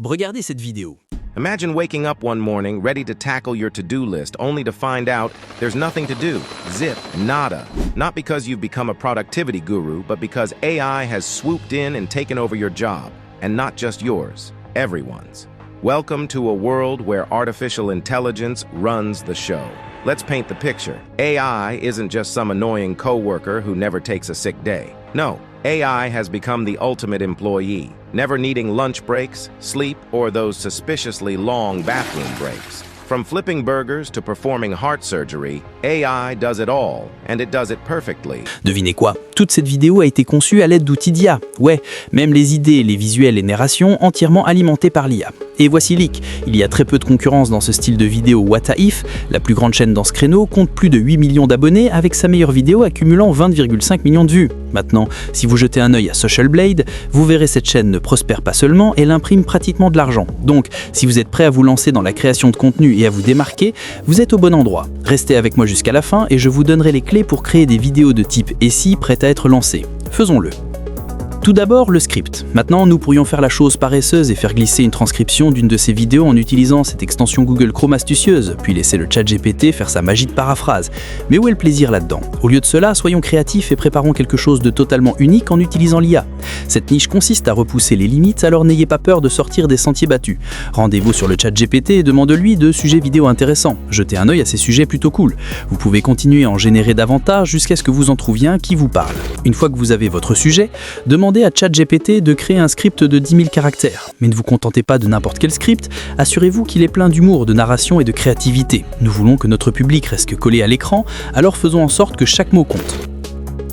Regardez cette vidéo. Imagine waking up one morning ready to tackle your to-do list only to find out there's nothing to do. Zip, nada. Not because you've become a productivity guru, but because AI has swooped in and taken over your job. And not just yours, everyone's. Welcome to a world where artificial intelligence runs the show. Let's paint the picture. AI isn't just some annoying coworker who never takes a sick day. No, AI has become the ultimate employee, never needing lunch breaks, sleep, or those suspiciously long bathroom breaks. From flipping burgers to performing heart surgery, AI does it all, and it does it perfectly. Devinez quoi? Toute cette vidéo a été conçue à l'aide d'outils d'IA. Ouais, même les idées, les visuels et narrations entièrement alimentés par l'IA. Et voici Leak. Il y a très peu de concurrence dans ce style de vidéo What If. La plus grande chaîne dans ce créneau compte plus de 8 millions d'abonnés avec sa meilleure vidéo accumulant 20,5 millions de vues. Maintenant, si vous jetez un œil à Social Blade, vous verrez cette chaîne ne prospère pas seulement, elle imprime pratiquement de l'argent. Donc, si vous êtes prêt à vous lancer dans la création de contenu et à vous démarquer, vous êtes au bon endroit. Restez avec moi jusqu'à la fin et je vous donnerai les clés pour créer des vidéos de type SI prêtes à être lancées. Faisons-le. Tout d'abord, le script. Maintenant, nous pourrions faire la chose paresseuse et faire glisser une transcription d'une de ces vidéos en utilisant cette extension Google Chrome astucieuse, puis laisser le chat GPT faire sa magie de paraphrase. Mais où est le plaisir là-dedans? Au lieu de cela, soyons créatifs et préparons quelque chose de totalement unique en utilisant l'IA. Cette niche consiste à repousser les limites, alors n'ayez pas peur de sortir des sentiers battus. Rendez-vous sur le chat GPT et demandez-lui de sujets vidéo intéressants. Jetez un œil à ces sujets plutôt cool. Vous pouvez continuer à en générer davantage jusqu'à ce que vous en trouviez un qui vous parle. Une fois que vous avez votre sujet, demandez à ChatGPT de créer un script de 10 000 caractères. Mais ne vous contentez pas de n'importe quel script, assurez-vous qu'il est plein d'humour, de narration et de créativité. Nous voulons que notre public reste collé à l'écran, alors faisons en sorte que chaque mot compte.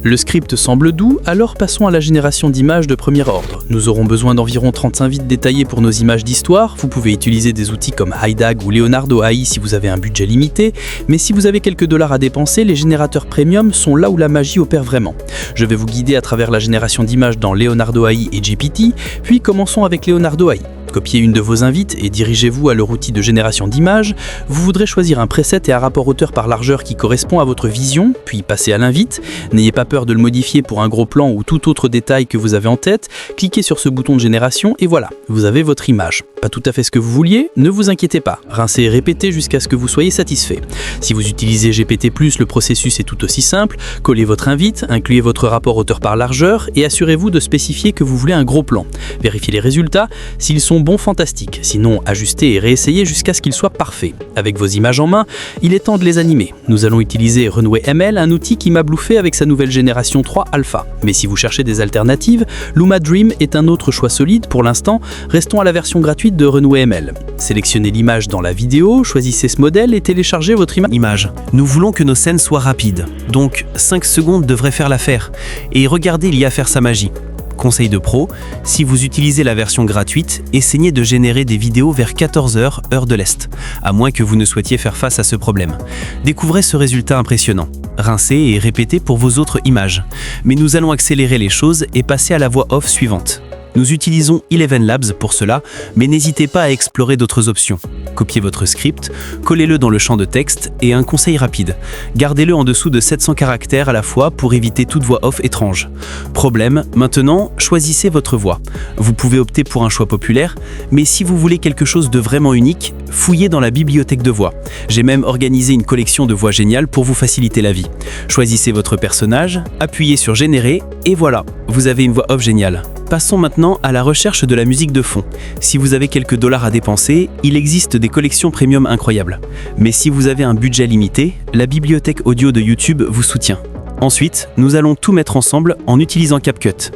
Le script semble doux, alors passons à la génération d'images de premier ordre. Nous aurons besoin d'environ 35 vides détaillés pour nos images d'histoire. Vous pouvez utiliser des outils comme HiDAG ou Leonardo AI si vous avez un budget limité, mais si vous avez quelques dollars à dépenser, les générateurs premium sont là où la magie opère vraiment. Je vais vous guider à travers la génération d'images dans Leonardo AI et GPT, puis commençons avec Leonardo AI. Copiez une de vos invites et dirigez-vous à leur outil de génération d'images. Vous voudrez choisir un preset et un rapport hauteur par largeur qui correspond à votre vision, puis passez à l'invite. N'ayez pas peur de le modifier pour un gros plan ou tout autre détail que vous avez en tête. Cliquez sur ce bouton de génération et voilà, vous avez votre image. Pas tout à fait ce que vous vouliez? Ne vous inquiétez pas. Rincez et répétez jusqu'à ce que vous soyez satisfait. Si vous utilisez GPT+, le processus est tout aussi simple. Collez votre invite, incluez votre rapport hauteur par largeur et assurez-vous de spécifier que vous voulez un gros plan. Vérifiez les résultats. S'ils sont bons, fantastique. Sinon, ajustez et réessayez jusqu'à ce qu'ils soient parfaits. Avec vos images en main, il est temps de les animer. Nous allons utiliser Runway ML, un outil qui m'a bluffé avec sa nouvelle génération 3 Alpha. Mais si vous cherchez des alternatives, Luma Dream est un autre choix solide pour l'instant. Restons à la version gratuite de Runway ML. Sélectionnez l'image dans la vidéo, choisissez ce modèle et téléchargez votre image. Nous voulons que nos scènes soient rapides, donc 5 secondes devraient faire l'affaire. Et regardez l'IA faire sa magie. Conseil de pro, si vous utilisez la version gratuite, essayez de générer des vidéos vers 14h, heure de l'Est, à moins que vous ne souhaitiez faire face à ce problème. Découvrez ce résultat impressionnant. Rincez et répétez pour vos autres images. Mais nous allons accélérer les choses et passer à la voix off suivante. Nous utilisons Eleven Labs pour cela, mais n'hésitez pas à explorer d'autres options. Copiez votre script, collez-le dans le champ de texte et un conseil rapide. Gardez-le en dessous de 700 caractères à la fois pour éviter toute voix off étrange. Problème, maintenant, choisissez votre voix. Vous pouvez opter pour un choix populaire, mais si vous voulez quelque chose de vraiment unique, fouillez dans la bibliothèque de voix. J'ai même organisé une collection de voix géniales pour vous faciliter la vie. Choisissez votre personnage, appuyez sur Générer et voilà, vous avez une voix off géniale. Passons maintenant à la recherche de la musique de fond. Si vous avez quelques dollars à dépenser, il existe des collections premium incroyables. Mais si vous avez un budget limité, la bibliothèque audio de YouTube vous soutient. Ensuite, nous allons tout mettre ensemble en utilisant CapCut.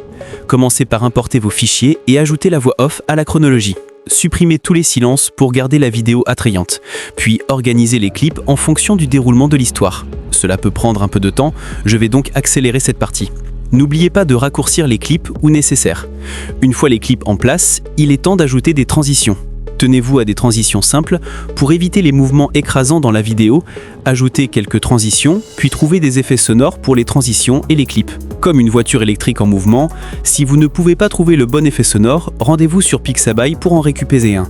Commencez par importer vos fichiers et ajoutez la voix off à la chronologie. Supprimez tous les silences pour garder la vidéo attrayante, puis organisez les clips en fonction du déroulement de l'histoire. Cela peut prendre un peu de temps, je vais donc accélérer cette partie. N'oubliez pas de raccourcir les clips où nécessaire. Une fois les clips en place, il est temps d'ajouter des transitions. Tenez-vous à des transitions simples pour éviter les mouvements écrasants dans la vidéo. Ajoutez quelques transitions, puis trouvez des effets sonores pour les transitions et les clips. Comme une voiture électrique en mouvement, si vous ne pouvez pas trouver le bon effet sonore, rendez-vous sur Pixabay pour en récupérer un.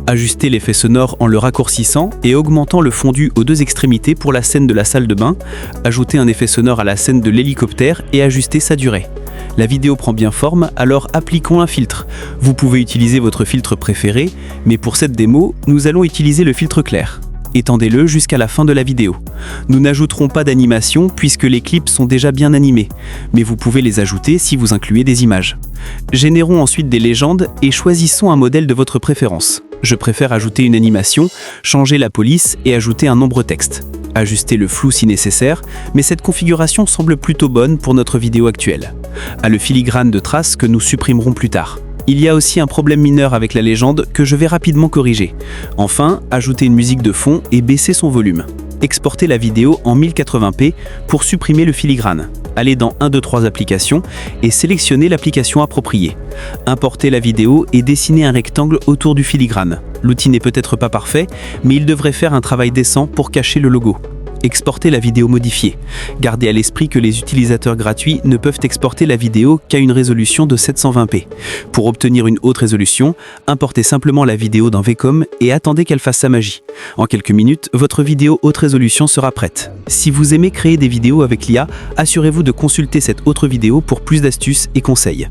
Ajustez l'effet sonore en le raccourcissant et augmentant le fondu aux deux extrémités pour la scène de la salle de bain. Ajoutez un effet sonore à la scène de l'hélicoptère et ajustez sa durée. La vidéo prend bien forme, alors appliquons un filtre. Vous pouvez utiliser votre filtre préféré, mais pour cette démo, nous allons utiliser le filtre clair. Étendez-le jusqu'à la fin de la vidéo. Nous n'ajouterons pas d'animation puisque les clips sont déjà bien animés, mais vous pouvez les ajouter si vous incluez des images. Générons ensuite des légendes et choisissons un modèle de votre préférence. Je préfère ajouter une animation, changer la police et ajouter un nombre texte. Ajuster le flou si nécessaire, mais cette configuration semble plutôt bonne pour notre vidéo actuelle. À le filigrane de traces que nous supprimerons plus tard. Il y a aussi un problème mineur avec la légende que je vais rapidement corriger. Enfin, ajouter une musique de fond et baisser son volume. Exportez la vidéo en 1080p pour supprimer le filigrane. Allez dans 1, 2, 3 applications et sélectionnez l'application appropriée. Importez la vidéo et dessinez un rectangle autour du filigrane. L'outil n'est peut-être pas parfait, mais il devrait faire un travail décent pour cacher le logo. Exportez la vidéo modifiée. Gardez à l'esprit que les utilisateurs gratuits ne peuvent exporter la vidéo qu'à une résolution de 720p. Pour obtenir une haute résolution, importez simplement la vidéo dans Vcom et attendez qu'elle fasse sa magie. En quelques minutes, votre vidéo haute résolution sera prête. Si vous aimez créer des vidéos avec l'IA, assurez-vous de consulter cette autre vidéo pour plus d'astuces et conseils.